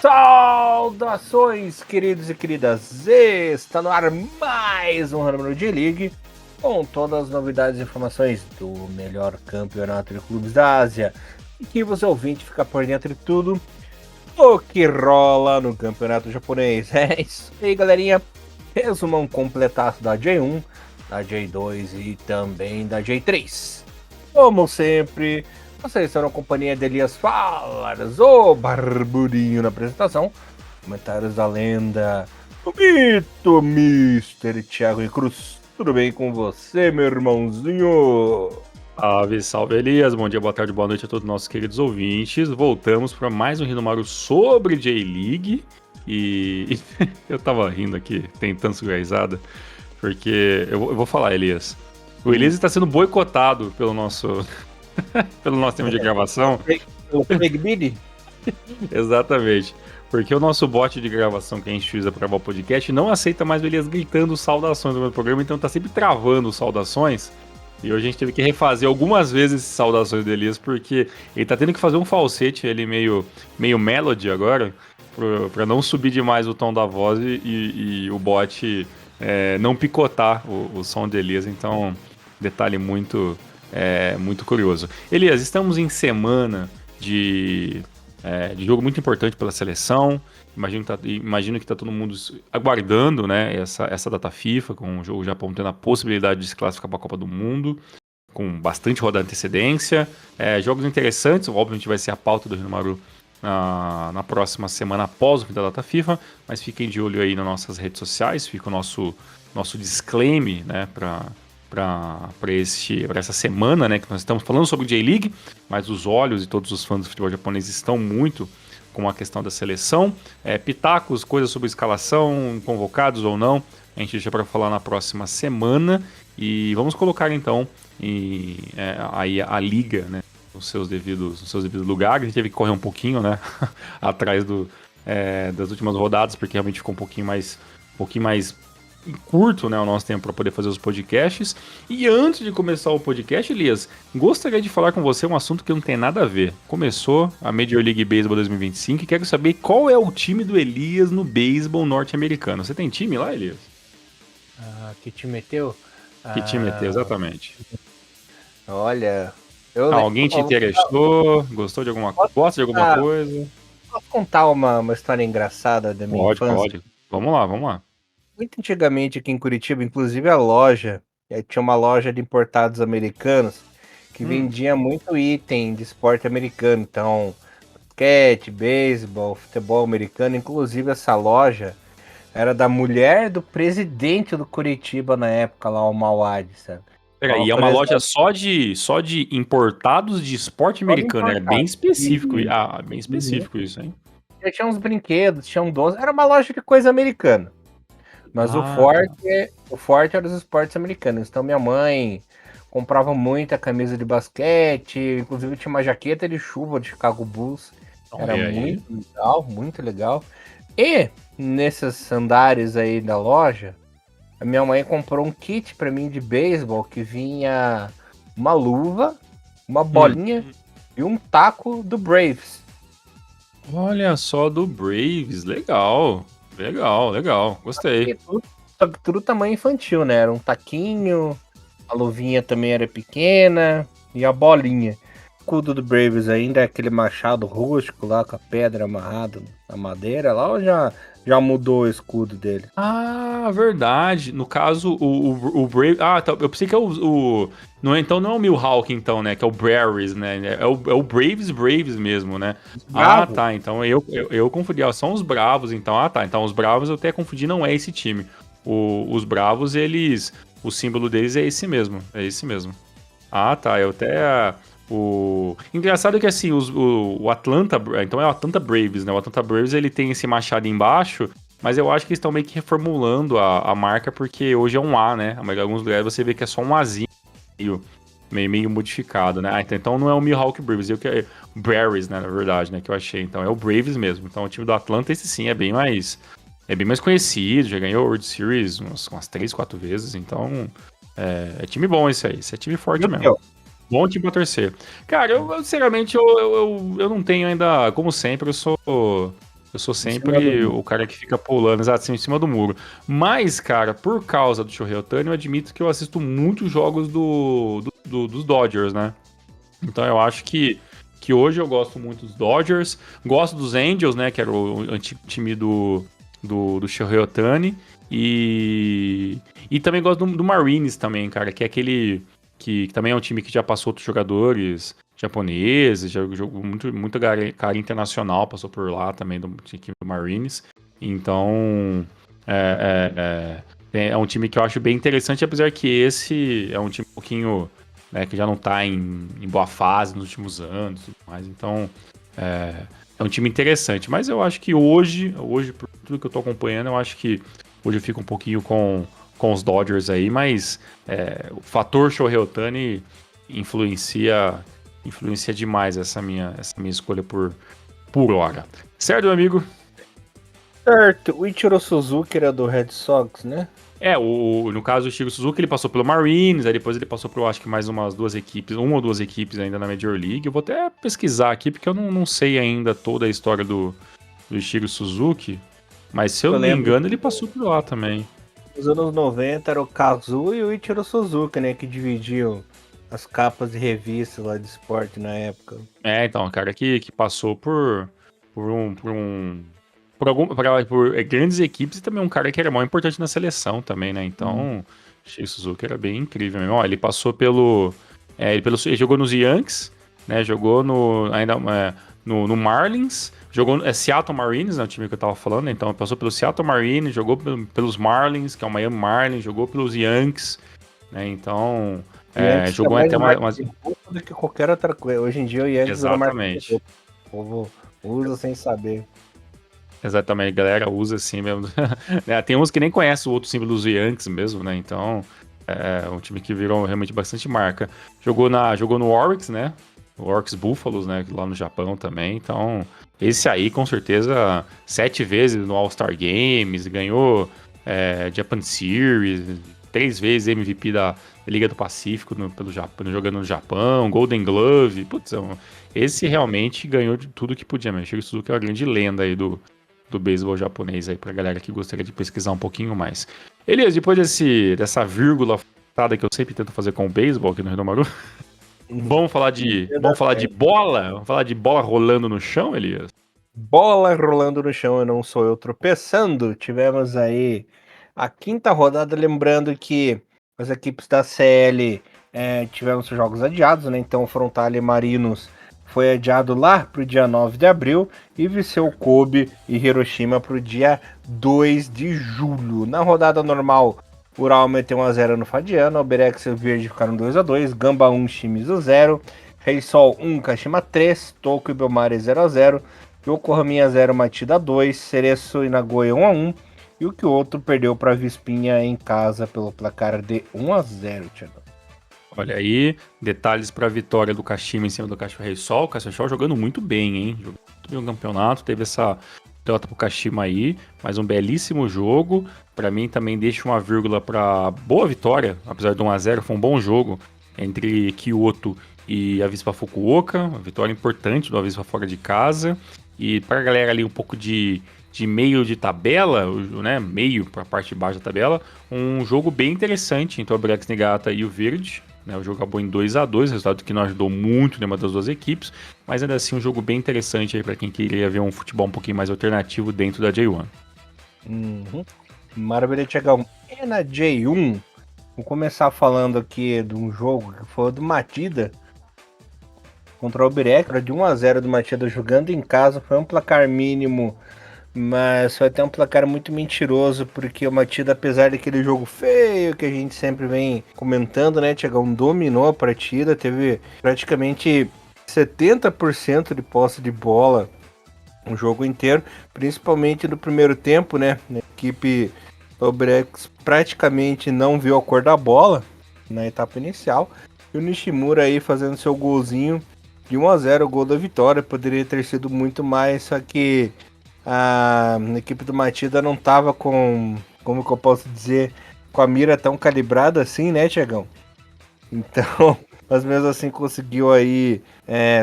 Saudações, queridos e queridas! Está no ar mais um Random J-League com todas as novidades e informações do melhor campeonato de clubes da Ásia e que você ouvinte fica por dentro de tudo o que rola no campeonato japonês. É isso aí, galerinha. Resumão completaço da J1, da J2 e também da J3. Como sempre, vocês estão na companhia de Elias Falas, o Barburinho na apresentação, comentários da lenda, o mito Mr. Thiago e Cruz. Tudo bem com você, meu irmãozinho? Salve, salve Elias, bom dia, boa tarde, boa noite a todos os nossos queridos ouvintes. Voltamos para mais um Rinomaru sobre J-League e eu tava rindo aqui, tentando segurar a risada, porque eu vou falar, Elias. O Elias está sendo boicotado pelo nosso tempo de gravação. O Craig Biddy? Exatamente. Porque o nosso bot de gravação que a gente usa para gravar o podcast não aceita mais o Elias gritando saudações no meu programa, então tá sempre travando saudações. E hoje a gente teve que refazer algumas vezes essas saudações do Elias, porque ele tá tendo que fazer um falsete, ele meio melody agora, pra não subir demais o tom da voz e o bot não picotar o som do Elias. Então, detalhe muito curioso. Elias, estamos em semana de jogo muito importante pela seleção. Imagino que tá todo mundo aguardando, né, essa data FIFA, com o Japão tendo a possibilidade de se classificar para a Copa do Mundo, com bastante rodada de antecedência. Jogos interessantes, obviamente vai ser a pauta do Rinomaru na próxima semana após o fim da data FIFA, mas fiquem de olho aí nas nossas redes sociais, fica o nosso disclaimer, né, para essa semana, né, que nós estamos falando sobre o J-League, mas os olhos de todos os fãs do futebol japonês estão muito com a questão da seleção, pitacos, coisas sobre escalação, convocados ou não, a gente deixa para falar na próxima semana, e vamos colocar então aí a liga, né, nos seus devidos lugares. A gente teve que correr um pouquinho, né, atrás das últimas rodadas, porque realmente ficou um pouquinho mais curto, né, o nosso tempo para poder fazer os podcasts. E antes de começar o podcast, Elias, gostaria de falar com você um assunto que não tem nada a ver. Começou a Major League Baseball 2025 e quero saber qual é o time do Elias no beisebol norte-americano. Você tem time lá, Elias? Que time meteu? Que time é teu, exatamente? Olha, alguém te interessou? Gostou de alguma coisa? Gosta de alguma coisa? Posso contar uma história engraçada da minha infância? Pode. Vamos lá. Muito antigamente aqui em Curitiba, inclusive a loja, tinha uma loja de importados americanos que vendia muito item de esporte americano, então basquete, beisebol, futebol americano. Inclusive essa loja era da mulher do presidente do Curitiba na época, lá o Mauad, sabe? Peraí, é uma loja só de importados de esporte americano, é bem específico. Bem específico isso, hein? Tinha uns brinquedos, tinha um doce, era uma loja de coisa americana. Mas o forte era os esportes americanos. Então minha mãe comprava muita camisa de basquete, inclusive tinha uma jaqueta de chuva de Chicago Bulls. Era muito legal. E nesses andares aí da loja, a minha mãe comprou um kit para mim de beisebol que vinha uma luva, uma bolinha e um taco do Braves. Olha só, do Braves, legal, gostei. Tudo tamanho infantil, né? Era um taquinho, a luvinha também era pequena e a bolinha. O escudo do Braves ainda é aquele machado rústico lá com a pedra amarrada na madeira lá, ou já mudou o escudo dele? Ah, verdade. No caso, o Braves... Ah, tá. Eu pensei que é não é o Milwaukee, então, né? Que é o Braves, né? É o Braves mesmo, né? Ah, tá. Então eu confundi. São os Bravos, então. Ah, tá. Então os Bravos eu até confundi, não é esse time. Os Bravos, eles... O símbolo deles é esse mesmo. Ah, tá. Eu até... Engraçado que assim, o Atlanta, então é o Atlanta Braves, né? O Atlanta Braves ele tem esse machado embaixo, mas eu acho que eles estão meio que reformulando a marca, porque hoje é um A, né? Mas em alguns lugares você vê que é só um Azinho meio modificado, né? Então não é o Milwaukee Braves, Braves, né? Na verdade, né? Que eu achei. Então é o Braves mesmo. Então o time do Atlanta, esse sim, é bem mais conhecido, já ganhou World Series umas 3, 4 vezes, então é time bom esse aí, esse é time forte mesmo. Bom time pra torcer. Cara, eu sinceramente, eu não tenho ainda, como sempre, eu sou Eu sou Em cima do sempre muro. o cara que fica pulando, exato, assim, em cima do muro. Mas, cara, por causa do Shohei Ohtani, eu admito que eu assisto muitos jogos dos Dodgers, né? Então eu acho que hoje eu gosto muito dos Dodgers, gosto dos Angels, né, que era o antigo time do Shohei Ohtani, e também gosto do Marines também, cara, que é aquele que também é um time que já passou outros jogadores japoneses, já jogou muita cara internacional, passou por lá também do time do Marines. Então, é um time que eu acho bem interessante, apesar que esse é um time um pouquinho, né, que já não tá em boa fase nos últimos anos e tudo mais. Então, é um time interessante. Mas eu acho que hoje, por tudo que eu tô acompanhando, eu acho que hoje eu fico um pouquinho com os Dodgers aí, mas o fator Shohei Ohtani influencia demais essa minha escolha por hora. Certo, meu amigo? Certo, o Ichiro Suzuki era do Red Sox, né? No caso, o Shiro Suzuki, ele passou pelo Marines, aí depois ele passou por, eu acho que mais umas duas equipes, uma ou duas equipes ainda na Major League. Eu vou até pesquisar aqui, porque eu não sei ainda toda a história do Shiro Suzuki, mas se eu Eu não me lembro engano, que ele passou por lá também. nos anos 90 era o Kazu e o Ichiro Suzuki, né? Que dividiam as capas de revistas lá de esporte na época. Então, um cara que passou por grandes equipes e também um cara que era muito importante na seleção também, né? Então, Shiro Suzuki era bem incrível mesmo. Ó, ele passou ele jogou nos Yankees, né? Jogou no Marlins, jogou no Seattle Marines, né? O time que eu tava falando, né? Então, passou pelo Seattle Marines, jogou pelos Marlins, que é o Miami Marlins, jogou pelos Yankees, né? Então, Yankees é jogou mais até marketing de roupa do que qualquer outra coisa. Hoje em dia o Yankees virou marketing de Exatamente. roupa. O povo usa sem saber. Exatamente, a galera usa assim mesmo. Né, tem uns que nem conhecem o outro símbolo dos Yankees mesmo, né? Então, é um time que virou realmente bastante marca. Jogou no Oryx, né? O Oryx Buffaloes, né? Lá no Japão também. Então, esse aí, com certeza, 7 vezes no All-Star Games, ganhou Japan Series, 3 vezes MVP da Liga do Pacífico pelo Japão, jogando no Japão, Golden Glove. Putz, esse realmente ganhou de tudo que podia, mas Shiro Suzuki é uma grande lenda aí do beisebol japonês aí pra galera que gostaria de pesquisar um pouquinho mais. Elias, depois dessa vírgula f***ada que eu sempre tento fazer com o beisebol aqui no Rio do Maru, Entenda vamos falar de bem. bola? Vamos falar de bola rolando no chão, Elias? Bola rolando no chão e não sou eu tropeçando. Tivemos aí a quinta rodada, lembrando que as equipes da CL tivemos seus jogos adiados, né? Então o Frontale Marinos foi adiado lá para o dia 9 de abril e Viseu Kobe e Hiroshima para o dia 2 de julho. Na rodada normal, Ural meteu 1x0 no Fadiano, Alberex e o Verde ficaram 2x2, Gamba 1, Shimizu 0, Rei Sol 1, Kashima 3, Toco e Belmare 0x0, Yokohama 0, Matida 2, Cereço e Nagoya 1x1 e o Kyoto perdeu para Vispinha em casa pelo placar de 1x0, Thiago. Olha aí, detalhes para a vitória do Kashima em cima do Cachorro Sol. O Cachorro Sol jogando muito bem, hein? Jogando muito bem o campeonato, teve essa derrota pro Kashima aí, mas um belíssimo jogo. Para mim também deixa uma vírgula para boa vitória, apesar de 1x0, foi um bom jogo entre Kyoto e Avispa Fukuoka, uma vitória importante do Avispa fora de casa. E para a galera ali um pouco de meio de tabela, né, meio para a parte de baixo da tabela, um jogo bem interessante entre o Brex Negata e o Verde. Né, o jogo acabou em 2x2, resultado que não ajudou muito nenhuma das duas equipes, mas ainda assim um jogo bem interessante aí para quem queria ver um futebol um pouquinho mais alternativo dentro da J1. Uhum. Maravilha, Tiagão. E na J1, vou começar falando aqui de um jogo que foi o do Matida contra o Albirex, de 1x0 do Matida jogando em casa, foi um placar mínimo, mas foi até um placar muito mentiroso, porque o Matida, apesar daquele jogo feio que a gente sempre vem comentando, né, Tiagão, dominou a partida, teve praticamente 70% de posse de bola o jogo inteiro, principalmente no primeiro tempo, né, a equipe do Brex praticamente não viu a cor da bola na etapa inicial, e o Nishimura aí fazendo seu golzinho de 1x0, o gol da vitória, poderia ter sido muito mais, só que a equipe do Matida não tava com, como que eu posso dizer, com a mira tão calibrada assim, né, Tiagão? Então, mas mesmo assim conseguiu aí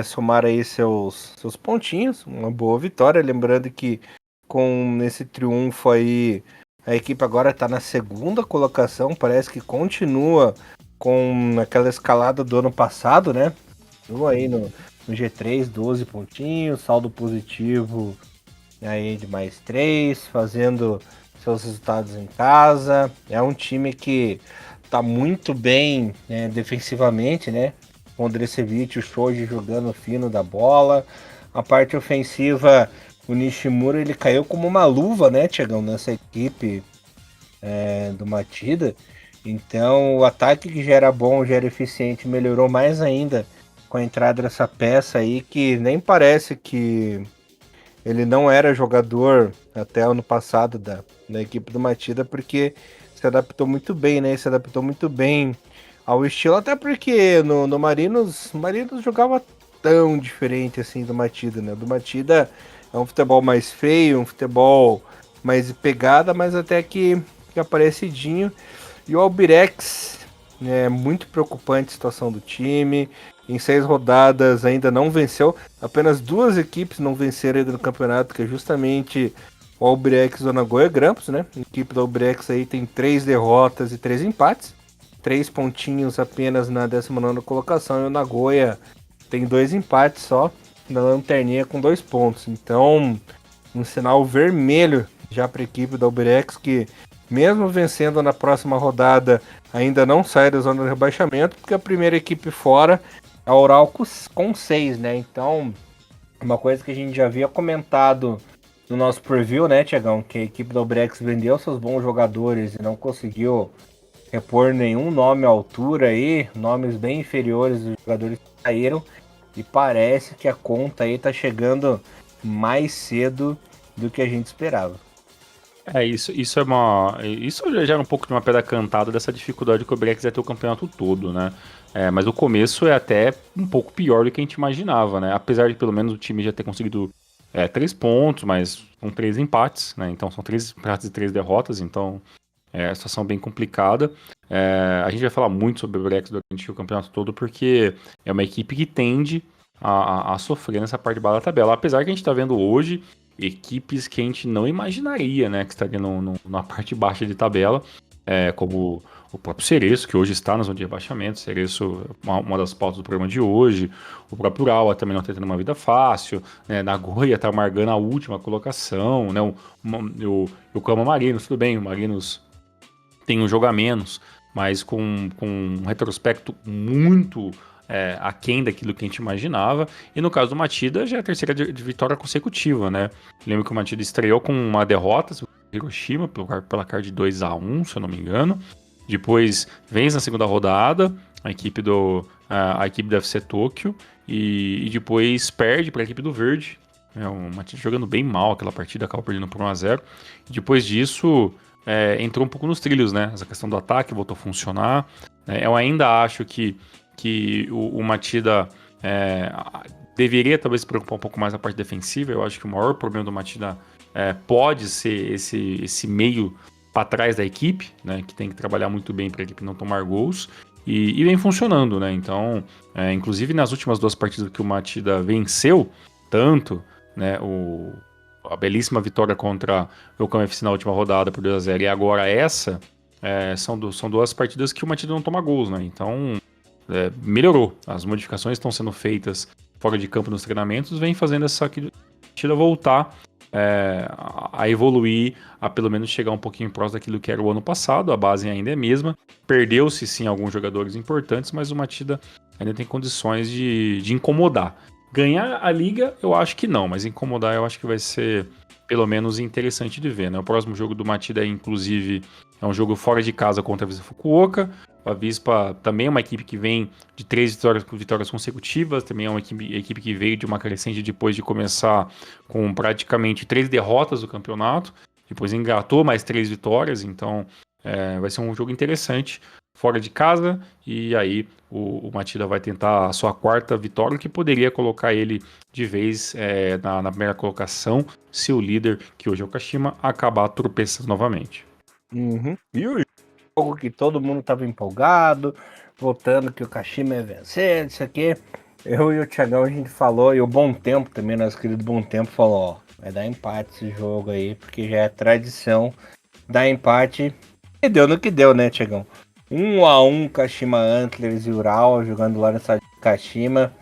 somar aí seus pontinhos, uma boa vitória, lembrando que com esse triunfo aí, a equipe agora está na segunda colocação, parece que continua com aquela escalada do ano passado, né? Aí no G3, 12 pontinhos, saldo positivo aí de mais 3, fazendo seus resultados em casa. É um time que tá muito bem, né, defensivamente, né? Com o Drecevic, o Shoji jogando fino da bola. A parte ofensiva, o Nishimura ele caiu como uma luva, né, Tiagão, nessa equipe do Matida. Então o ataque que já era bom, já era eficiente, melhorou mais ainda com a entrada dessa peça aí que nem parece que ele não era jogador até ano passado da equipe do Matida, porque se adaptou muito bem, né? Se adaptou muito bem ao estilo, até porque no Marinos, o Marinos jogava tão diferente assim do Matida, né? O do Matida é um futebol mais feio, um futebol mais de pegada, mas até que aparecidinho. E o Albirex, é muito preocupante a situação do time. Em 6 rodadas ainda não venceu. Apenas 2 equipes não venceram ainda no campeonato, que é justamente o Albirex e o Nagoya Grampus, né? A equipe do Albirex aí tem 3 derrotas e 3 empates. 3 pontinhos apenas na 19ª colocação. E o Nagoya tem 2 empates só na lanterninha com 2 pontos. Então, um sinal vermelho já para a equipe do Albirex, que mesmo vencendo na próxima rodada, ainda não sai da zona de rebaixamento, porque a primeira equipe fora é a Oral com 6, né? Então, uma coisa que a gente já havia comentado no nosso preview, né, Tiagão? Que a equipe do Albirex vendeu seus bons jogadores e não conseguiu repor nenhum nome à altura aí, nomes bem inferiores dos jogadores que saíram. E parece que a conta aí tá chegando mais cedo do que a gente esperava. Isso é uma. Isso já era um pouco de uma pedra cantada dessa dificuldade que o Brex ia ter o campeonato todo, né? Mas o começo é até um pouco pior do que a gente imaginava, né? Apesar de pelo menos o time já ter conseguido 3 pontos, mas com 3 empates, né? Então são 3 empates e 3 derrotas, então é uma situação bem complicada. A gente vai falar muito sobre o Brex durante o campeonato todo, porque é uma equipe que tende a sofrer nessa parte de baixo da tabela. Apesar que a gente está vendo hoje equipes que a gente não imaginaria, né, que estaria na parte baixa de tabela, como o próprio Cereço, que hoje está na zona de rebaixamento. Cereço é uma das pautas do programa de hoje. O próprio Urawa também não está tendo uma vida fácil, né? Nagoya está amargando a última colocação, né? O Kama Marinos, tudo bem, o Marinos tem um jogo a menos, mas com um retrospecto muito aquém daquilo que a gente imaginava. E no caso do Matida, já é a terceira de vitória consecutiva, né? Lembro que o Matida estreou com uma derrota, Hiroshima, pelo placar de 2-1, se eu não me engano. Depois vence na segunda rodada a equipe a equipe da FC Tóquio e depois perde para a equipe do Verde. O Matida jogando bem mal aquela partida, acaba perdendo por 1-0. Depois disso, entrou um pouco nos trilhos, né? Essa questão do ataque voltou a funcionar. Eu ainda acho que o Matida deveria talvez se preocupar um pouco mais na parte defensiva. Eu acho que o maior problema do Matida pode ser esse meio para trás da equipe, né? Que tem que trabalhar muito bem para a equipe não tomar gols. E vem funcionando, né? Então, inclusive nas últimas 2 partidas que o Matida venceu, tanto, né, a belíssima vitória contra o Yokohama FC na última rodada por 2-0 e agora essa, são 2 partidas que o Matida não toma gols, né? Então, melhorou. As modificações estão sendo feitas fora de campo nos treinamentos, vem fazendo essa Matida voltar a evoluir, a pelo menos chegar um pouquinho próximo daquilo que era o ano passado. A base ainda é a mesma. Perdeu-se sim alguns jogadores importantes, mas o Matida ainda tem condições de incomodar. Ganhar a liga, eu acho que não, mas incomodar eu acho que vai ser pelo menos interessante de ver, né? O próximo jogo do Matida, inclusive, é um jogo fora de casa contra a Visa Fukuoka. A Vispa também é uma equipe que vem de 3 vitórias consecutivas, também é uma equipe que veio de uma crescente depois de começar com praticamente 3 derrotas do campeonato, depois engatou mais 3 vitórias, então vai ser um jogo interessante fora de casa, e aí o Matida vai tentar a sua 4ª vitória, que poderia colocar ele de vez na primeira colocação, se o líder, que hoje é o Kashima, acabar tropeçando novamente. Uhum. E o jogo que todo mundo tava empolgado, votando que o Kashima ia vencer, isso aqui. Eu e o Thiagão, a gente falou, e o Bom Tempo também, nosso querido Bom Tempo, falou, ó, vai dar empate esse jogo aí, porque já é tradição dar empate. E deu no que deu, né, Thiagão? 1-1, Kashima Antlers e Ural, jogando lá no estádio de Kashima.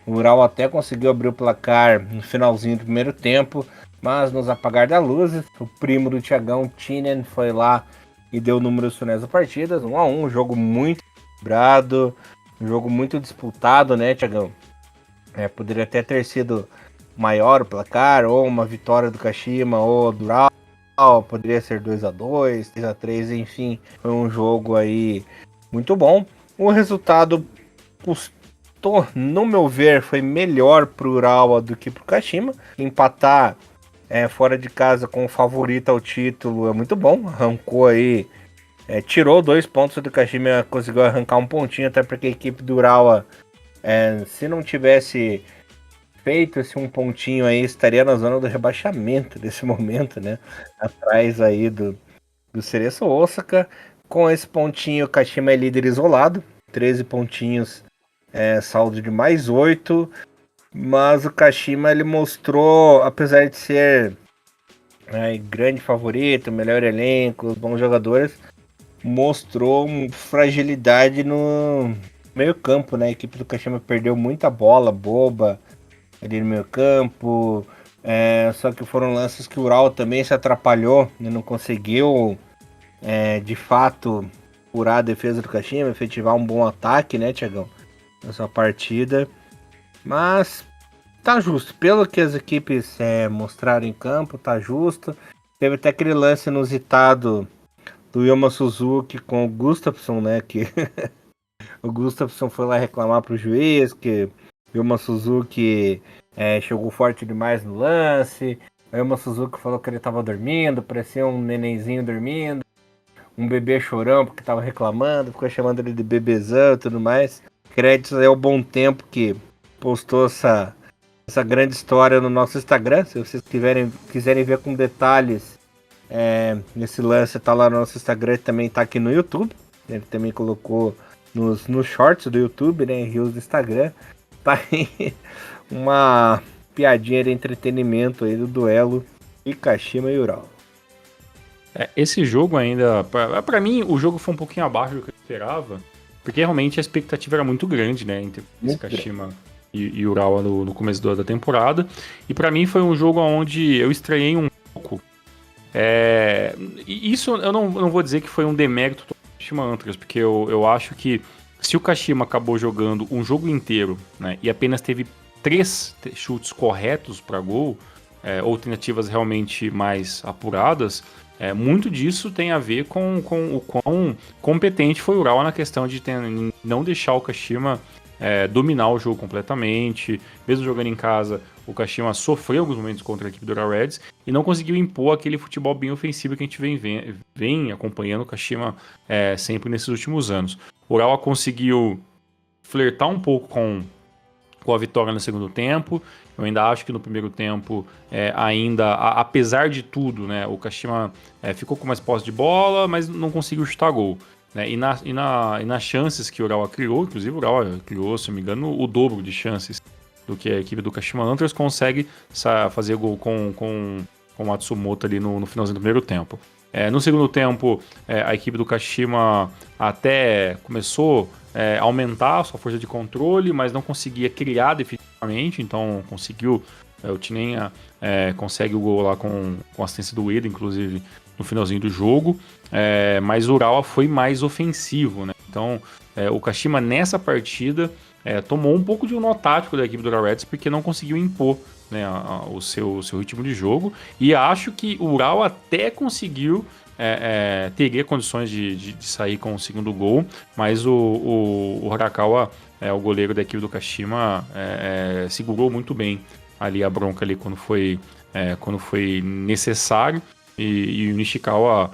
O Ural até conseguiu abrir o placar no finalzinho do primeiro tempo, mas nos apagar da luz, o primo do Thiagão, Tinen, foi lá e deu números finais da partida. 1-1, um jogo muito equilibrado, um jogo muito disputado, né, Thiagão? Poderia até ter sido maior o placar, ou uma vitória do Kashima, ou do Ural. Poderia ser 2-2, 3-3, enfim, foi um jogo aí muito bom. O resultado custou, no meu ver, foi melhor pro Urawa do que pro Kashima. Empatar fora de casa com o favorito ao título é muito bom. Arrancou aí, tirou 2 pontos do Kashima, conseguiu arrancar um pontinho, até porque a equipe do Urawa, se não tivesse feito esse um pontinho aí, estaria na zona do rebaixamento nesse momento, né? Atrás aí do Cereço Osaka. Com esse pontinho, o Kashima é líder isolado, 13 pontinhos, saldo de mais 8. Mas o Kashima, ele mostrou, apesar de ser grande favorito, melhor elenco, bons jogadores, mostrou fragilidade no meio campo, né? A equipe do Kashima perdeu muita bola boba ali no meio campo. Só que foram lances que o Ural também se atrapalhou e não conseguiu, de fato, furar a defesa do Kashima, efetivar um bom ataque, né, Thiagão? Nessa partida. Mas tá justo. Pelo que as equipes mostraram em campo, tá justo. Teve até aquele lance inusitado do Yoma Suzuki com o Gustafsson, né? Que o Gustafsson foi lá reclamar pro juiz que o Yoma Suzuki chegou forte demais no lance. O Yoma Suzuki falou que ele tava dormindo, parecia um nenenzinho dormindo. Um bebê chorão porque tava reclamando, ficou chamando ele de bebezão e tudo mais. Créditos aí ao Bom Tempo que postou essa grande história no nosso Instagram. Se vocês quiserem ver com detalhes, nesse lance tá lá no nosso Instagram e também tá aqui no YouTube. Ele também colocou nos shorts do YouTube, né, em reels do Instagram. Tá aí uma piadinha de entretenimento aí do duelo de Kashima e Ural. Esse jogo ainda, pra mim, o jogo foi um pouquinho abaixo do que eu esperava, porque realmente a expectativa era muito grande, né, entre esse Kashima e Urawa no começo da temporada. E pra mim foi um jogo onde eu estranhei um pouco. E isso eu não vou dizer que foi um demérito do Kashima Antlers, porque eu acho que se o Kashima acabou jogando um jogo inteiro, né, e apenas teve 3 chutes corretos para gol, ou tentativas realmente mais apuradas, muito disso tem a ver com o quão competente foi o Urawa na questão de não deixar o Kashima dominar o jogo completamente. Mesmo jogando em casa, o Kashima sofreu alguns momentos contra a equipe do Urawa Reds e não conseguiu impor aquele futebol bem ofensivo que a gente vem acompanhando o Kashima sempre nesses últimos anos. O Urawa conseguiu flertar um pouco com a vitória no segundo tempo. Eu ainda acho que no primeiro tempo, apesar de tudo, né, o Kashima ficou com mais posse de bola, mas não conseguiu chutar gol. Né? E nas chances que o Urawa criou, inclusive o Urawa criou, se não me engano, o dobro de chances do que a equipe do Kashima Antlers consegue fazer gol com o Matsumoto ali no finalzinho do primeiro tempo. No segundo tempo, a equipe do Kashima até começou a aumentar a sua força de controle, mas não conseguia criar definitivamente, então conseguiu. O Tinenha consegue o gol lá com assistência do Ueda, inclusive, no finalzinho do jogo, mas o Urawa foi mais ofensivo, né? Então, o Kashima nessa partida tomou um pouco de um nó tático da equipe do Urawa Reds, porque não conseguiu impor, né, o seu ritmo de jogo, e acho que o Urawa até conseguiu teria condições de sair com o segundo gol, mas o Harakawa, o goleiro da equipe do Kashima, segurou muito bem ali a bronca ali quando foi necessário, e o Nishikawa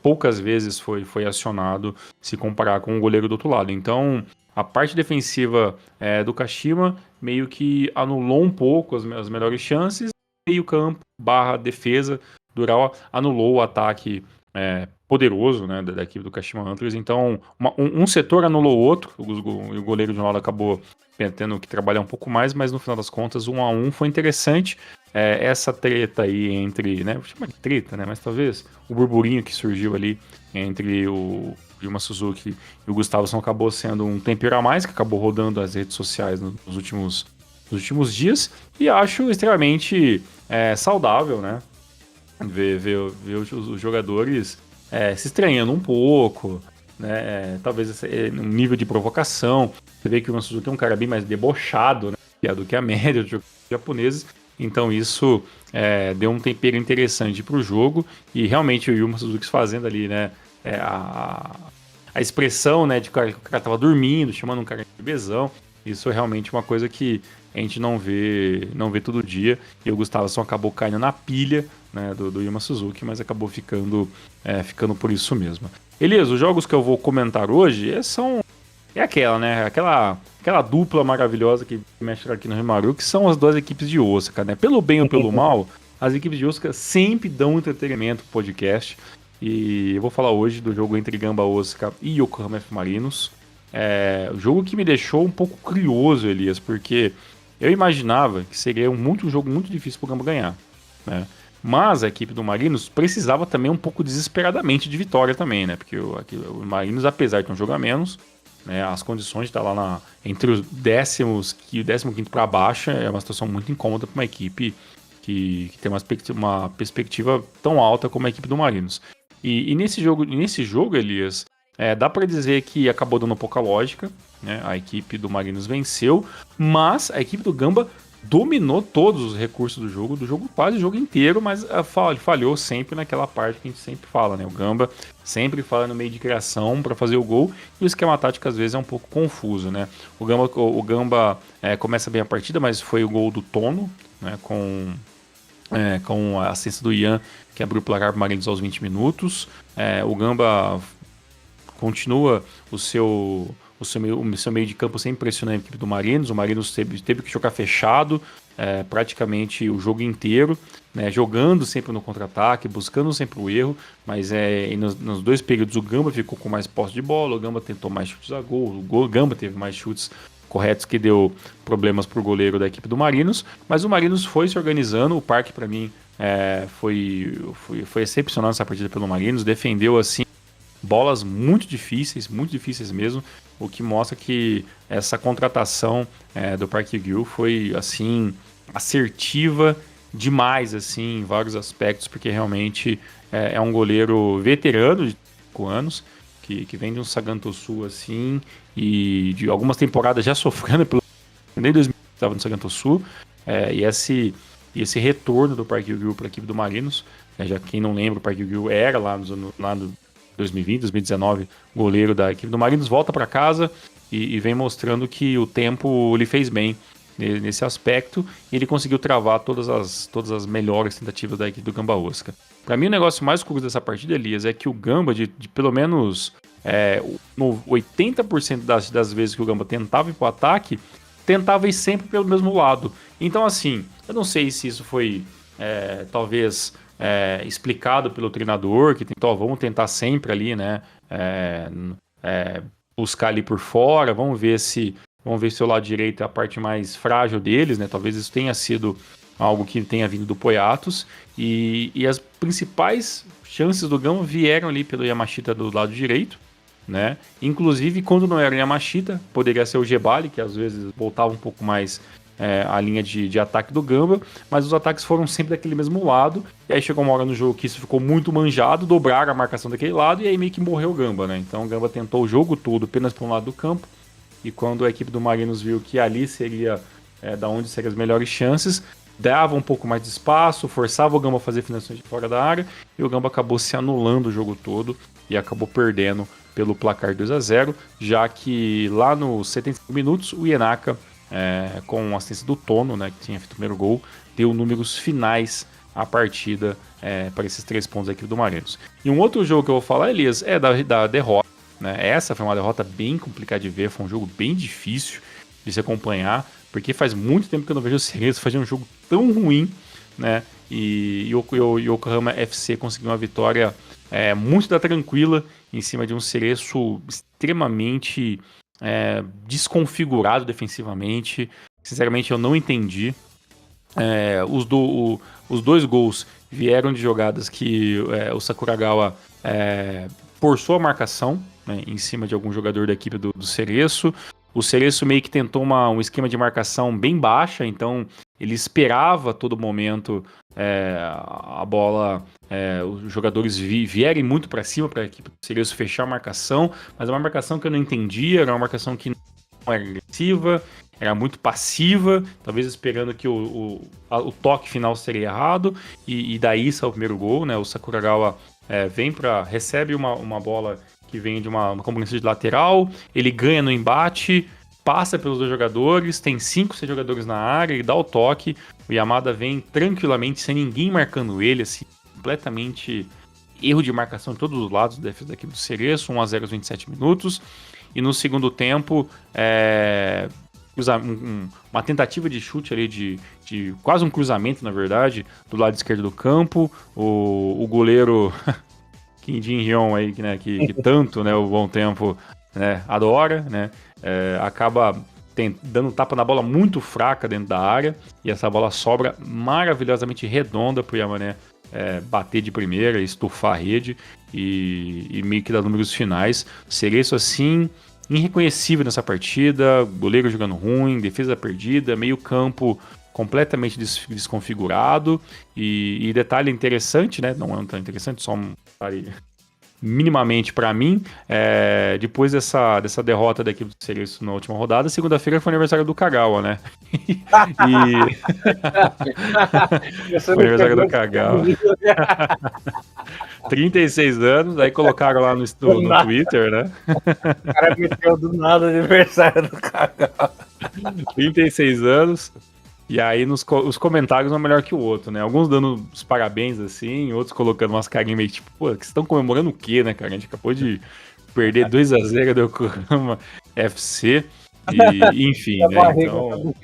poucas vezes foi acionado se comparar com o goleiro do outro lado. Então, a parte defensiva do Kashima meio que anulou um pouco as melhores chances, meio campo / defesa do Urawa anulou o ataque poderoso, né, da equipe do Kashima Antlers. Então, um setor anulou o outro, e o goleiro de um lado acabou tendo que trabalhar um pouco mais, mas no final das contas, 1-1 foi interessante. Essa treta aí entre, né, vou chamar de treta, né, mas talvez o burburinho que surgiu ali entre o Yuma Suzuki e o Gustafsson acabou sendo um tempero a mais, que acabou rodando as redes sociais nos últimos dias, e acho extremamente saudável, né, ver os jogadores se estranhando um pouco, né, talvez um nível de provocação. Você vê que o Yuma Suzuki é um cara bem mais debochado, né, do que a média dos jogadores japoneses, então isso deu um tempero interessante pro jogo, e realmente o Yuma Suzuki fazendo ali, né, a expressão, né, de que o cara tava dormindo, chamando um cara de bebezão, isso é realmente uma coisa que a gente não vê todo dia, e o Gustafsson acabou caindo na pilha, né, do Yuma Suzuki, mas acabou ficando por isso mesmo. Elias, os jogos que eu vou comentar hoje aquela, né, aquela dupla maravilhosa que mexe aqui no Rimaru, que são as duas equipes de Osaka, né, pelo bem ou pelo mal, as equipes de Osaka sempre dão entretenimento pro podcast, e eu vou falar hoje do jogo entre Gamba Osaka e Yokohama F Marinos. O jogo que me deixou um pouco curioso, Elias, porque eu imaginava que seria um jogo muito difícil pro Gamba ganhar, né? Mas a equipe do Marinos precisava também um pouco desesperadamente de vitória também, né? Porque o Marinos, apesar de ter um jogo a menos, né, as condições de estar lá entre os décimos e o 15º para baixo é uma situação muito incômoda para uma equipe que tem uma perspectiva tão alta como a equipe do Marinos. E nesse jogo, Elias, dá para dizer que acabou dando pouca lógica, né? A equipe do Marinos venceu, mas a equipe do Gamba dominou todos os recursos do jogo quase o jogo inteiro, mas falhou sempre naquela parte que a gente sempre fala, né? O Gamba sempre fala no meio de criação para fazer o gol, e o esquema tático às vezes é um pouco confuso, né? O Gamba começa bem a partida, mas foi o gol do Tono, né? Com a assistência do Ian, que abriu o placar para o Marinos aos 20 minutos. O Gamba continua o seu meio de campo sem pressionar a equipe do Marinos. O Marinos teve que jogar fechado praticamente o jogo inteiro, né, jogando sempre no contra-ataque, buscando sempre o erro, mas nos dois períodos o Gamba ficou com mais posse de bola, o Gamba tentou mais chutes a gol, o Gamba teve mais chutes corretos que deu problemas para o goleiro da equipe do Marinos, mas o Marinos foi se organizando. O Parque, para mim, foi excepcional essa partida pelo Marinos, defendeu assim bolas muito difíceis mesmo, o que mostra que essa contratação do Park Hugh foi assim assertiva demais assim em vários aspectos, porque realmente é um goleiro veterano de 5 anos que vem de um Sagantosu assim, e de algumas temporadas já sofrendo desde 2000 estava no Sagantosu, e esse retorno do Park Hugh para a equipe do Marinos, já quem não lembra, o Park Hugh era lá no 2020, 2019, goleiro da equipe do Marinos, volta para casa e vem mostrando que o tempo lhe fez bem nesse aspecto, e ele conseguiu travar todas as melhores tentativas da equipe do Gamba Osaka. Para mim, o negócio mais curioso dessa partida, Elias, é que o Gamba, de pelo menos 80% das vezes que o Gamba tentava ir pro ataque, tentava ir sempre pelo mesmo lado. Então, assim, eu não sei se isso foi talvez explicado pelo treinador, que tentou, vamos tentar sempre ali, né, buscar ali por fora, vamos ver se o lado direito é a parte mais frágil deles, né, talvez isso tenha sido algo que tenha vindo do Poyatos, e as principais chances do Gamba vieram ali pelo Yamashita do lado direito, né, inclusive quando não era o Yamashita, poderia ser o Gebali, que às vezes voltava um pouco mais a linha de ataque do Gamba, mas os ataques foram sempre daquele mesmo lado, e aí chegou uma hora no jogo que isso ficou muito manjado, dobraram a marcação daquele lado, e aí meio que morreu o Gamba, né? Então o Gamba tentou o jogo todo apenas para um lado do campo, e quando a equipe do Marinos viu que ali seria da onde seriam as melhores chances, dava um pouco mais de espaço, forçava o Gamba a fazer finalizações de fora da área, e o Gamba acabou se anulando o jogo todo, e acabou perdendo pelo placar 2-0, já que lá nos 75 minutos o Ienaka, com a assistência do Tono, né, que tinha feito o primeiro gol, deu números finais à partida para esses 3 pontos da equipe do Marinos. E um outro jogo que eu vou falar, Elias, é da derrota, né? Essa foi uma derrota bem complicada de ver, foi um jogo bem difícil de se acompanhar, porque faz muito tempo que eu não vejo o Cerezo fazer um jogo tão ruim, né? E o Yokohama FC conseguiu uma vitória muito da tranquila em cima de um Cereço extremamente desconfigurado defensivamente. Sinceramente, eu não entendi. Os dois gols vieram de jogadas que o Sakuragawa forçou a marcação, né, em cima de algum jogador da equipe do Cereço. O Cereço meio que tentou um esquema de marcação bem baixa, então ele esperava a todo momento a bola, os jogadores vierem muito para cima para a equipe do Cereço fechar a marcação, mas é uma marcação que eu não entendia, era uma marcação que não era agressiva, era muito passiva, talvez esperando que o toque final seria errado, e daí sai o primeiro gol, né? O Sakuragawa recebe uma bola que vem de uma combinação de lateral, ele ganha no embate, passa pelos dois jogadores, tem 5, 6 jogadores na área, ele dá o toque, o Yamada vem tranquilamente, sem ninguém marcando ele, assim, completamente erro de marcação de todos os lados da defesa da equipe do Cereço, 1-0 aos 27 minutos, e no segundo tempo, uma tentativa de chute ali, de quase um cruzamento, na verdade, do lado esquerdo do campo, o goleiro Kim Jin-hyun aí, né, que tanto, né, o Bom Tempo, né, adora, né, acaba dando tapa na bola muito fraca dentro da área, e essa bola sobra maravilhosamente redonda pro Yamané bater de primeira, estufar a rede e meio que dar números finais. Cereço assim, irreconhecível nessa partida, goleiro jogando ruim, defesa perdida, meio campo completamente desconfigurado, e detalhe interessante, né, não é tão interessante, só um detalhe minimamente para mim, depois dessa derrota da equipe do Cereço na última rodada, segunda-feira foi o aniversário do Kagawa, né? Foi o aniversário do Kagawa. 36 anos, aí colocaram lá no Twitter, né? O cara meteu do nada o aniversário do Kagawa. 36 anos. E aí os comentários um é melhor que o outro, né? Alguns dando os parabéns, assim, outros colocando umas carinhas meio tipo, pô, que vocês estão comemorando o quê, né, cara? A gente acabou de perder 2-0 do Yokohama FC. E, enfim, né? Então,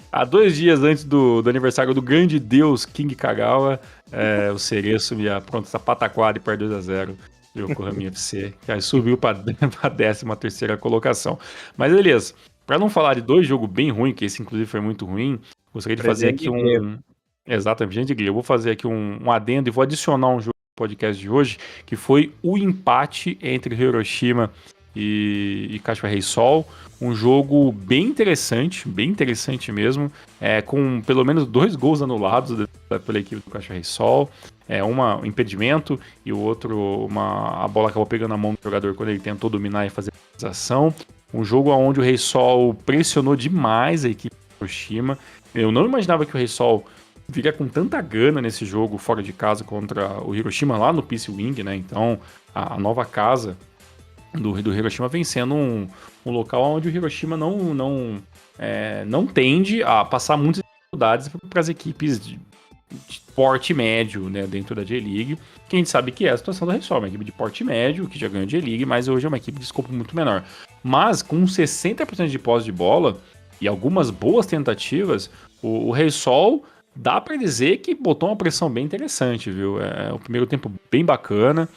há 2 dias antes do aniversário do grande deus King Kagawa, o Cereço me apronta essa pataquada e perde 2-0 do Yokohama FC, que aí subiu para a 13ª colocação. Mas beleza. Para não falar de 2 jogos bem ruins, que esse inclusive foi muito ruim, gostaria de fazer aqui Exatamente, gente, eu vou fazer aqui um adendo e vou adicionar um jogo no podcast de hoje, que foi o empate entre Hiroshima e Cachoeira Reysol. Um jogo bem interessante mesmo, com pelo menos 2 gols anulados pela equipe do Cachoeira Reysol. Um impedimento e o outro, a bola acabou pegando na mão do jogador quando ele tentou dominar e fazer a finalização. Um jogo onde o Reysol pressionou demais a equipe do Hiroshima. Eu não imaginava que o Reysol viria com tanta gana nesse jogo fora de casa contra o Hiroshima lá no Peace Wing, né? Então, a nova casa do Hiroshima vem sendo um local onde o Hiroshima não tende a passar muitas dificuldades para as equipes de porte médio, né, dentro da J-League, que a gente sabe que é a situação do Reysol, uma equipe de porte médio, que já ganhou J-League, mas hoje é uma equipe de escopo muito menor. Mas com 60% de posse de bola e algumas boas tentativas, o Reysol dá para dizer que botou uma pressão bem interessante, viu? O primeiro tempo bem bacana,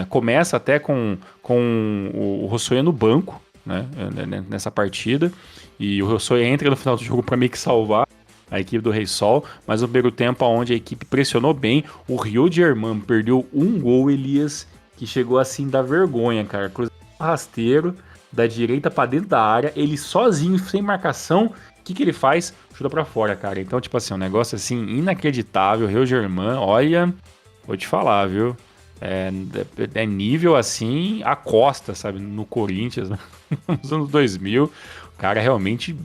começa até com o Hosoya no banco, né, nessa partida, e o Hosoya entra no final do jogo para meio que salvar a equipe do Reysol, mas no primeiro tempo onde a equipe pressionou bem, o Rio German perdeu um gol, Elias, que chegou assim da vergonha, cara, cruzamento rasteiro, da direita para dentro da área, ele sozinho, sem marcação, o que ele faz? Chuta pra fora, cara. Então, tipo assim, um negócio assim, inacreditável, Rio German, olha, vou te falar, viu? É nível assim, a Costa, sabe, no Corinthians, né? Nos anos 2000, o cara realmente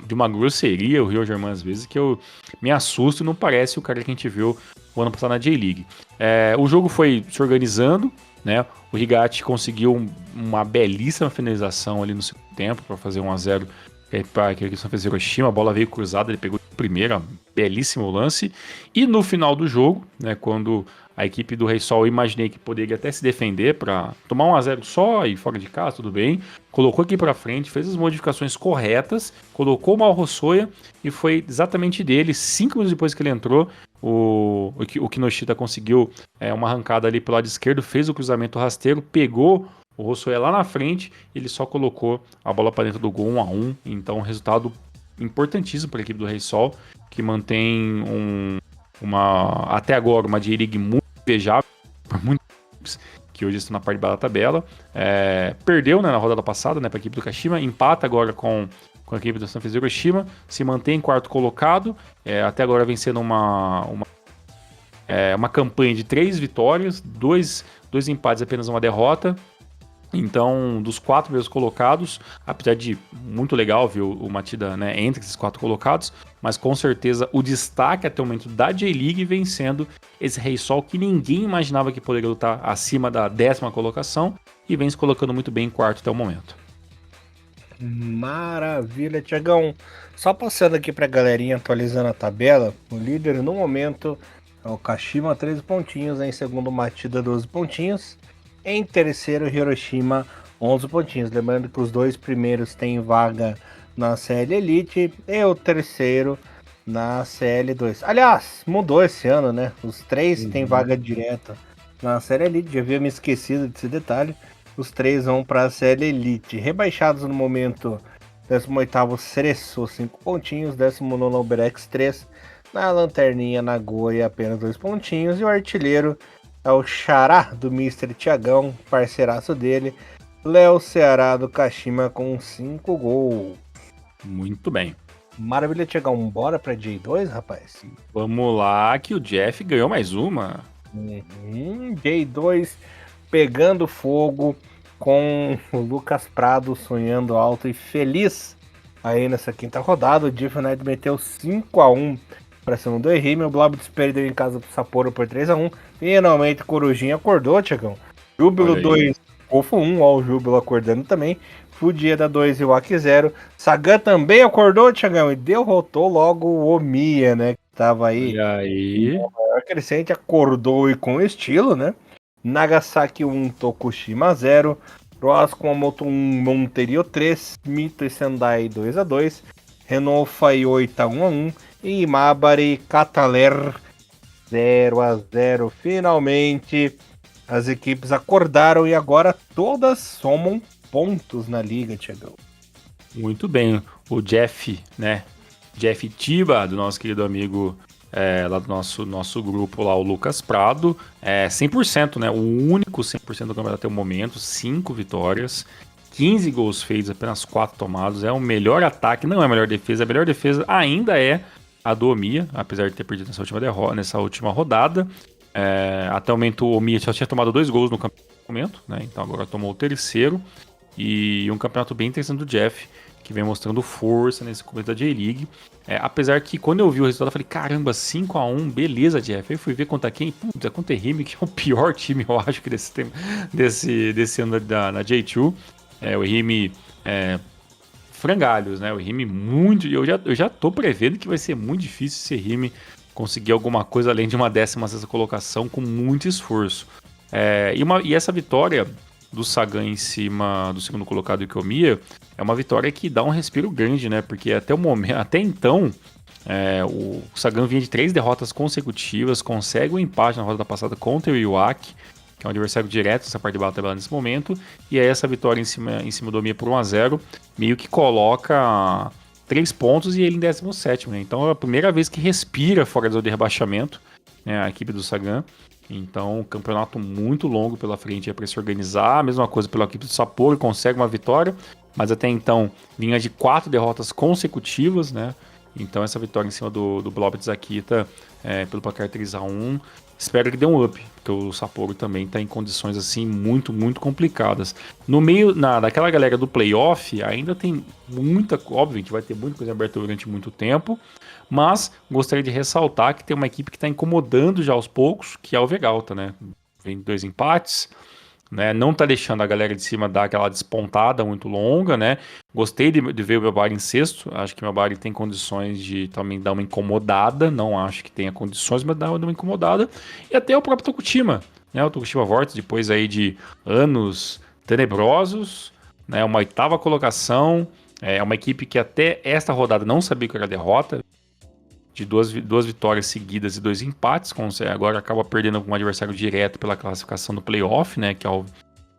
de uma grosseria, o Rio German às vezes, que eu me assusto e não parece o cara que a gente viu o ano passado na J-League. O jogo foi se organizando, né? O Higachi conseguiu uma belíssima finalização ali no segundo tempo para fazer 1-0 para que ele fez Hiroshima, a bola veio cruzada, ele pegou de primeira, belíssimo lance. E no final do jogo, né, quando a equipe do Reysol, eu imaginei que poderia até se defender para tomar 1-0 só e fora de casa, tudo bem. Colocou aqui para frente, fez as modificações corretas, colocou o Mal Hosoya e foi exatamente dele, 5 minutos depois que ele entrou, o Kinoshita conseguiu uma arrancada ali pelo lado esquerdo, fez o cruzamento rasteiro, pegou o Rossoé lá na frente, ele só colocou a bola para dentro do gol 1-1. Então, um resultado importantíssimo para a equipe do Rei Sol, que mantém até agora uma J-League muito invejável por muitos equipes que hoje estão na parte de baixo da tabela. Perdeu, né, na rodada passada, né, para a equipe do Kashima, empata agora com a equipe do Sanfrecce Hiroshima, se mantém em quarto colocado, até agora vencendo uma campanha de 3 vitórias, dois empates e apenas uma derrota. Então, dos 4 primeiros colocados, apesar de muito legal ver o Matida, né, entre esses 4 colocados, mas com certeza o destaque até o momento da J-League vencendo esse Rei Sol que ninguém imaginava que poderia lutar acima da 10ª colocação e vem se colocando muito bem em quarto até o momento. Maravilha, Tiagão. Só passando aqui pra galerinha, atualizando a tabela, o líder no momento é o Kashima, 13 pontinhos, em segundo Matida, 12 pontinhos, em terceiro Hiroshima, 11 pontinhos. Lembrando que os 2 primeiros têm vaga na CL Elite e o terceiro na CL2. Aliás, mudou esse ano, né? Os 3 têm vaga direta na CL Elite, já havia me esquecido desse detalhe. Os 3 vão para a CL Elite. Rebaixados no momento, 18º Cereço, 5 pontinhos, 19º Uberex, 3. Na lanterninha, Nagoya, apenas 2 pontinhos. E o artilheiro é o Xará do Mr. Tiagão, parceiraço dele, Léo Ceará do Kashima, com 5 gols. Muito bem. Maravilha, Tiagão. Bora para J2, rapaz? Vamos lá, que o Jeff ganhou mais uma. J2 pegando fogo, com o Lucas Prado sonhando alto e feliz aí nessa quinta rodada. O Diff United meteu 5-1 para cima do Errime. O Blobs perdeu em casa pro Sapporo por 3-1. Finalmente o Corujinha acordou, Tiagão. Júbilo 2, Golfo 1, ó, o Júbilo acordando também. Fudieda 2 e o Aki 0. Sagan também acordou, Tiagão, e derrotou logo o Omiya, né? Que tava aí. E aí? O maior crescente acordou e com estilo, né? Nagasaki 1, Tokushima 0, Ross Kumamoto 1, Monterio 3, Mito e Sendai 2-2, Renault Fai 8 1-1 e Imabari Cataler 0-0. Finalmente as equipes acordaram e agora todas somam pontos na liga, Tiagão. Muito bem, o Jeff, né? Jeff Tiba, do nosso querido amigo lá do nosso grupo lá, o Lucas Prado, 100%, né? O único 100% do campeonato até o momento, 5 vitórias, 15 gols feitos, apenas 4 tomados, é o melhor ataque, não é a melhor defesa ainda é a do Omiya, apesar de ter perdido nessa última rodada. Até o momento o Omiya só tinha tomado 2 gols no campeonato, né? Então agora tomou o terceiro, e um campeonato bem interessante do Jeff, que vem mostrando força nesse começo da J-League. Apesar que quando eu vi o resultado, eu falei, caramba, 5-1, beleza, Jeff. Aí fui ver contra quem? Putz, é contra o Rime, que é o pior time, eu acho, que desse ano na J2. O Rime frangalhos, né? O Rime muito... Eu já tô prevendo que vai ser muito difícil esse Rime conseguir alguma coisa além de uma 16ª colocação com muito esforço. E essa vitória do Sagan em cima do segundo colocado Ikomiya é uma vitória que dá um respiro grande, né? Porque até então o Sagan vinha de 3 derrotas consecutivas, consegue um empate na rodada passada contra o Iwaki, que é um adversário direto nessa parte de baixo da tabela nesse momento, e aí essa vitória em cima do Omiya por 1-0 meio que coloca 3 pontos e ele em 17º, né? Então é a primeira vez que respira fora da zona de rebaixamento, né, a equipe do Sagan. Então, um campeonato muito longo pela frente para se organizar. A mesma coisa pela equipe do Sapporo, consegue uma vitória, mas até então vinha de 4 derrotas consecutivas, né? Então, essa vitória em cima do Blobits Akita pelo placar 3-1, espero que dê um up, porque o Sapporo também está em condições assim muito, muito complicadas. No meio, daquela galera do playoff, ainda tem óbvio, a gente vai ter muita coisa aberta durante muito tempo, mas gostaria de ressaltar que tem uma equipe que está incomodando já aos poucos, que é o Vegalta, né? Vem 2 empates, né? Não tá deixando a galera de cima dar aquela despontada muito longa, né? Gostei de ver o Melbari em sexto, acho que o Melbari tem condições de também dar uma incomodada, não acho que tenha condições, mas dar uma incomodada. E até o próprio Tokushima, né? O Tokushima Vortex, depois aí de anos tenebrosos, né? Uma 8ª colocação, uma equipe que até esta rodada não sabia que era derrota, de duas vitórias seguidas e 2 empates, agora acaba perdendo com um adversário direto pela classificação do playoff, né, que é o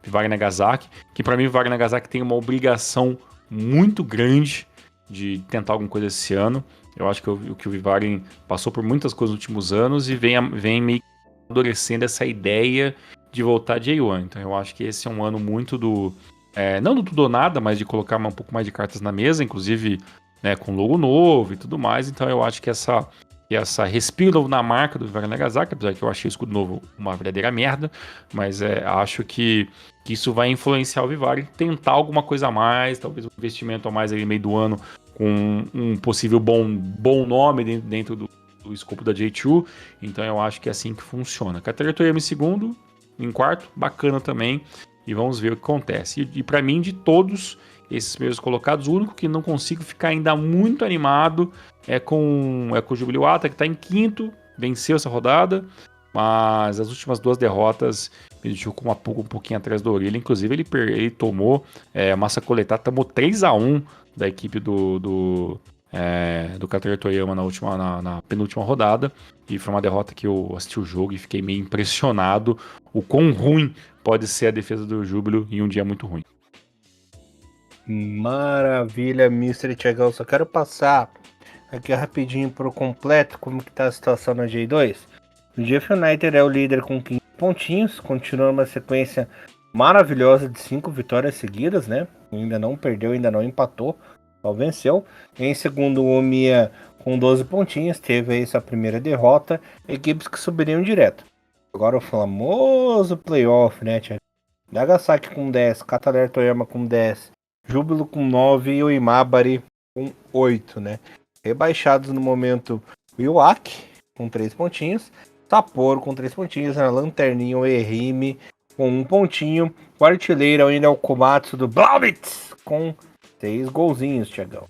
Vivari Nagasaki, que para mim o Vivari Nagasaki tem uma obrigação muito grande de tentar alguma coisa esse ano. Eu acho que o Vivari passou por muitas coisas nos últimos anos e vem meio amadurecendo essa ideia de voltar de A1. Então eu acho que esse é um ano muito não do tudo ou nada, mas de colocar um pouco mais de cartas na mesa, inclusive, né, com logo novo e tudo mais. Então eu acho que essa respiro novo na marca do Vivari Nagasaki, apesar que eu achei o escudo novo uma verdadeira merda, mas acho que isso vai influenciar o Vivari, tentar alguma coisa a mais, talvez um investimento a mais ali no meio do ano, com um possível bom nome dentro do escopo da J2. Então eu acho que é assim que funciona. Katarina Toyama em segundo, em quarto, bacana também, e vamos ver o que acontece. E para mim, de todos esses primeiros colocados, o único que não consigo ficar ainda muito animado é com o Jubiluata, que está em quinto, venceu essa rodada, mas as últimas 2 derrotas me deixou com um pouquinho atrás da orelha. Inclusive, ele tomou massa coletada, tomou 3-1 da equipe do Katarina Toyama na penúltima rodada, e foi uma derrota que eu assisti o jogo e fiquei meio impressionado o quão ruim pode ser a defesa do Júbilo em um dia muito ruim. Maravilha, Mr. Thiagão. Só quero passar aqui rapidinho por completo como que tá a situação na J2. O GF United é o líder com 15 pontinhos, continua uma sequência maravilhosa de 5 vitórias seguidas, né? Ainda não perdeu, ainda não empatou, só venceu. Em segundo, o Omiya com 12 pontinhos, teve aí sua primeira derrota, equipes que subiriam direto. Agora o famoso playoff, né, Thiago? Nagasaki com 10, Katarina Toyama com 10, Júbilo com 9 e o Imabari com 8, né? Rebaixados no momento o Iwaki com 3 pontinhos, Sapporo com 3 pontinhos, na lanterninha o Ehime com 1 pontinho, o artilheiro ainda é o Komatsu do Blaubitz com 6 golzinhos, Thiagão.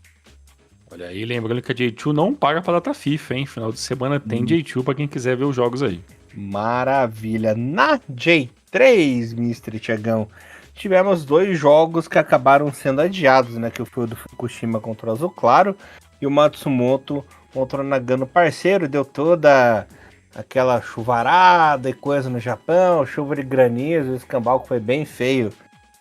Olha aí, lembrando que a J2 não paga pra data FIFA, hein? Final de semana tem J2 pra quem quiser ver os jogos aí. Maravilha. Na J3, Mr. Thiagão, tivemos 2 jogos que acabaram sendo adiados, né? Que foi o do Fukushima contra o Azul Claro e o Matsumoto contra o Nagano. Parceiro, deu toda aquela chuvarada e coisa no Japão, chuva de granizo, o escambau que foi bem feio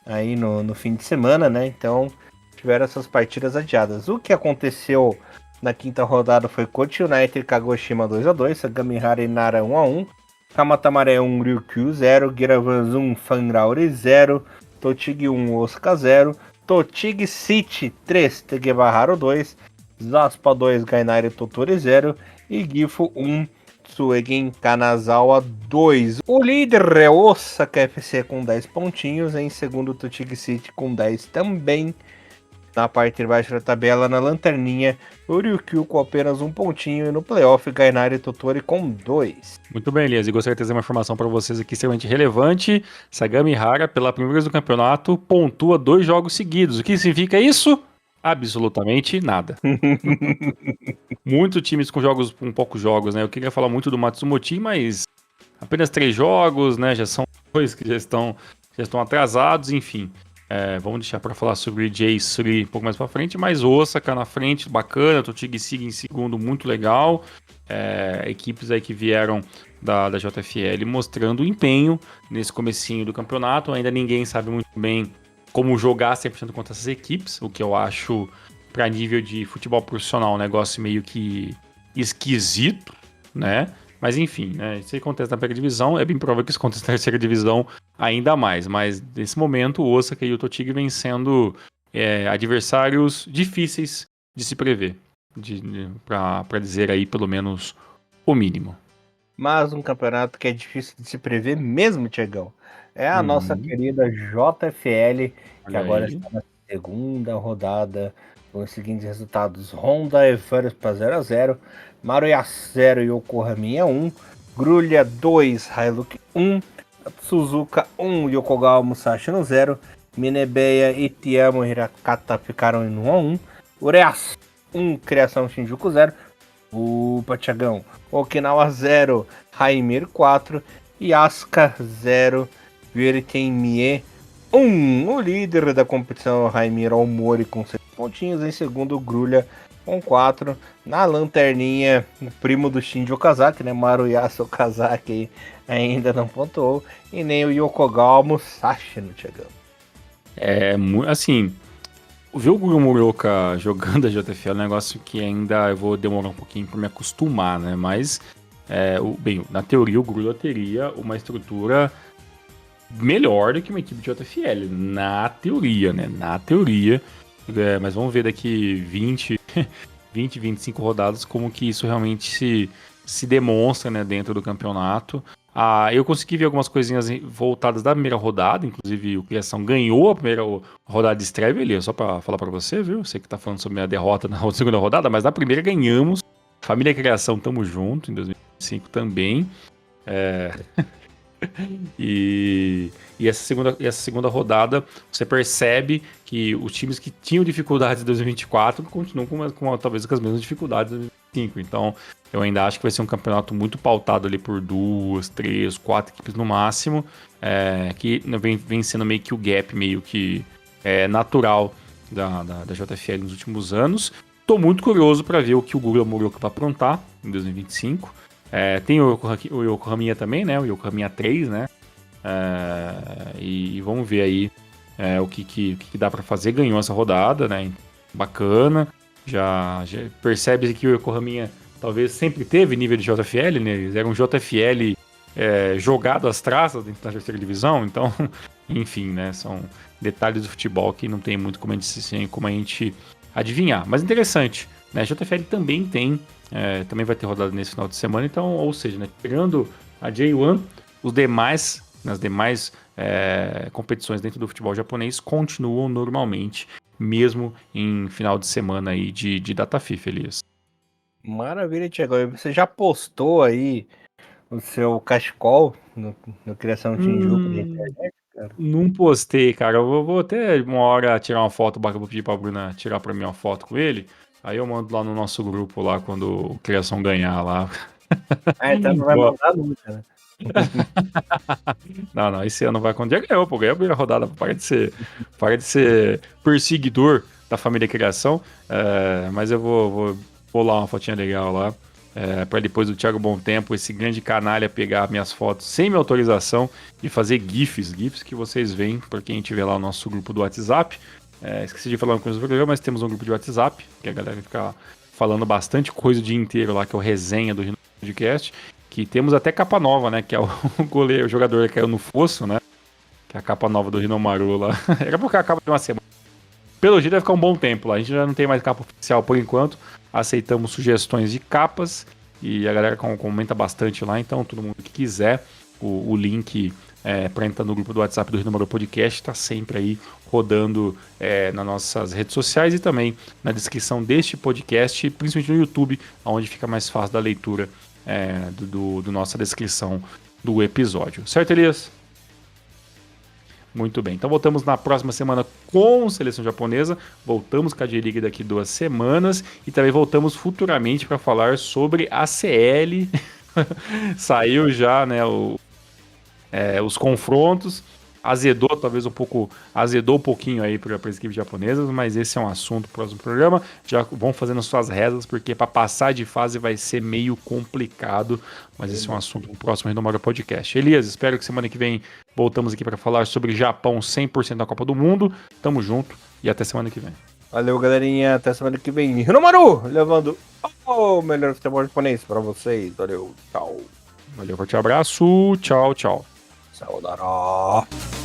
aí no fim de semana, né? Então tiveram essas partidas adiadas. O que aconteceu na quinta rodada foi Kochi United e Kagoshima 2-2, Sagamihara e Nara 1-1, Kamatamare 1, Ryukyu 0, Giravans 1, Fanrauri 0, Tochigi 1, Osaka 0, Tochigi City 3, Tegebaharo 2, Zaspa 2, Gainari Totori 0 e Gifu 1, Tsuegen Kanazawa 2. O líder é Osaka FC com 10 pontinhos, em segundo Tochigi City com 10 também. Na parte de baixo da tabela, na lanterninha, o Ryukyu com apenas 1 pontinho e no playoff, Gainari Totori com 2. Muito bem, Elias, e gostaria de trazer uma informação para vocês aqui extremamente relevante. Sagamihara, pela primeira vez no campeonato, pontua 2 jogos seguidos. O que significa isso? Absolutamente nada. Muitos times com poucos jogos, né? Eu queria falar muito do Matsumoto, mas apenas 3 jogos, né? Já são 2 que já estão atrasados, enfim. Vamos deixar para falar sobre o J3 um pouco mais para frente, mas Osaka na frente, bacana, Tochigi Siga em segundo, muito legal. Equipes aí que vieram da JFL mostrando empenho nesse comecinho do campeonato. Ainda ninguém sabe muito bem como jogar 100% contra essas equipes, o que eu acho, para nível de futebol profissional, um negócio meio que esquisito, né? Mas enfim, né? Se acontece na primeira divisão, é bem provável que isso aconteça na terceira divisão ainda mais. Mas nesse momento, o Osaka e o Tochigi vêm sendo adversários difíceis de se prever, para dizer aí pelo menos o mínimo. Mas um campeonato que é difícil de se prever mesmo, Tiagão, é a nossa querida JFL, que Olha agora aí. está na segunda rodada, com os seguintes resultados: Honda e Verspa 0-0, Maruya 0 e Yokohama 1, Grulha 2, Hilux 1, Suzuka 1, Yokogawa Musashi no 0, Minebeia e Tiamo Hirakata ficaram em 1-1, Ureas 1, Criação Shinjuku 0, Opa, Thiagão, Okinawa 0, Raimir 4 e Asuka 0, Virtenmie 1. O líder da competição, Raimir Aomori, com 6 pontinhos. Em segundo, Grulha com 4. Na lanterninha, o primo do Shinji Okazaki, né? Maruyasa Okazaki ainda não pontuou. E nem o Yokogawa Musashi no Thiagão. Assim, ver o Guru Muroka jogando a JFL é um negócio que ainda eu vou demorar um pouquinho para me acostumar, né? Mas, na teoria, o Guru teria uma estrutura melhor do que uma equipe de JFL. Na teoria, né? Na teoria. Mas vamos ver daqui 20, 25 rodadas como que isso realmente se demonstra, né, dentro do campeonato. Eu consegui ver algumas coisinhas voltadas da primeira rodada, inclusive o Criação ganhou a primeira rodada de estreia, ali, só pra falar pra você, viu? Você que tá falando sobre a derrota na segunda rodada, mas na primeira ganhamos. Família Criação, tamo junto, em 2025 também. E essa segunda rodada, você percebe que os times que tinham dificuldades em 2024 continuam talvez com as mesmas dificuldades em 2025. Então, eu ainda acho que vai ser um campeonato muito pautado ali por 2, 3, 4 equipes no máximo, que vem sendo meio que o gap meio que natural da JFL nos últimos anos. Tô muito curioso para ver o que o Guru Muroka vai aprontar em 2025. Tem o Yokohama também, né? O Yokohama 3, né? E vamos ver aí o que dá para fazer. Ganhou essa rodada, né? Bacana. Já percebe que o Yokohama talvez sempre teve nível de JFL, né? Eles eram JFL jogado às traças dentro da terceira divisão. Então, enfim, né? São detalhes do futebol que não tem muito como a gente adivinhar. Mas interessante, né? A JFL também tem. Também vai ter rodada nesse final de semana, então, ou seja, né, tirando a J1, nas demais competições dentro do futebol japonês continuam normalmente, mesmo em final de semana aí de data FIFA, Elias. Maravilha, Thiago. Você já postou aí o seu cachecol no Criação Shinjuku na internet, cara? Não postei, cara. Eu vou até uma hora tirar uma foto, vou pedir pra Bruna tirar pra mim uma foto com ele. Aí eu mando lá no nosso grupo lá quando o Criação ganhar lá. Então não vai mandar nunca, né? Não, esse ano vai quando já ganhou, pô. Ganhou a primeira rodada, para de ser perseguidor da família Criação. Mas eu vou lá uma fotinha legal lá. Para depois do Thiago Bom Tempo, esse grande canalha pegar minhas fotos sem minha autorização e fazer GIFs que vocês veem, para quem tiver lá no nosso grupo do WhatsApp. Esqueci de falar uma coisa do programa, mas temos um grupo de WhatsApp, que a galera fica falando bastante coisa o dia inteiro lá, que é o resenha do Rino Podcast, que temos até capa nova, né, que é o goleiro, o jogador que caiu no fosso, né, que é a capa nova do Rinomaru lá. Era pra ficar a capa de uma semana. Pelo jeito vai ficar um bom tempo lá, a gente já não tem mais capa oficial por enquanto, aceitamos sugestões de capas e a galera comenta bastante lá, então todo mundo que quiser, o link para entrar no grupo do WhatsApp do Rinomaru Podcast está sempre aí rodando nas nossas redes sociais e também na descrição deste podcast, principalmente no YouTube, onde fica mais fácil da leitura do nossa descrição do episódio. Certo, Elias? Muito bem. Então voltamos na próxima semana com seleção japonesa. Voltamos com a J-League daqui 2 semanas. E também voltamos futuramente para falar sobre a CL. Saiu já, né, os confrontos. Azedou um pouquinho aí para as equipes japonesas, mas esse é um assunto do próximo programa. Já vão fazendo suas rezas, porque para passar de fase vai ser meio complicado, mas esse é um assunto do próximo Rinomaru Podcast. Elias, espero que semana que vem voltamos aqui para falar sobre Japão 100% da Copa do Mundo. Tamo junto e até semana que vem. Valeu, galerinha. Até semana que vem. Rinomaru, levando o melhor futebol japonês para vocês. Valeu, tchau. Valeu, forte abraço. Tchau, tchau. Sayonara.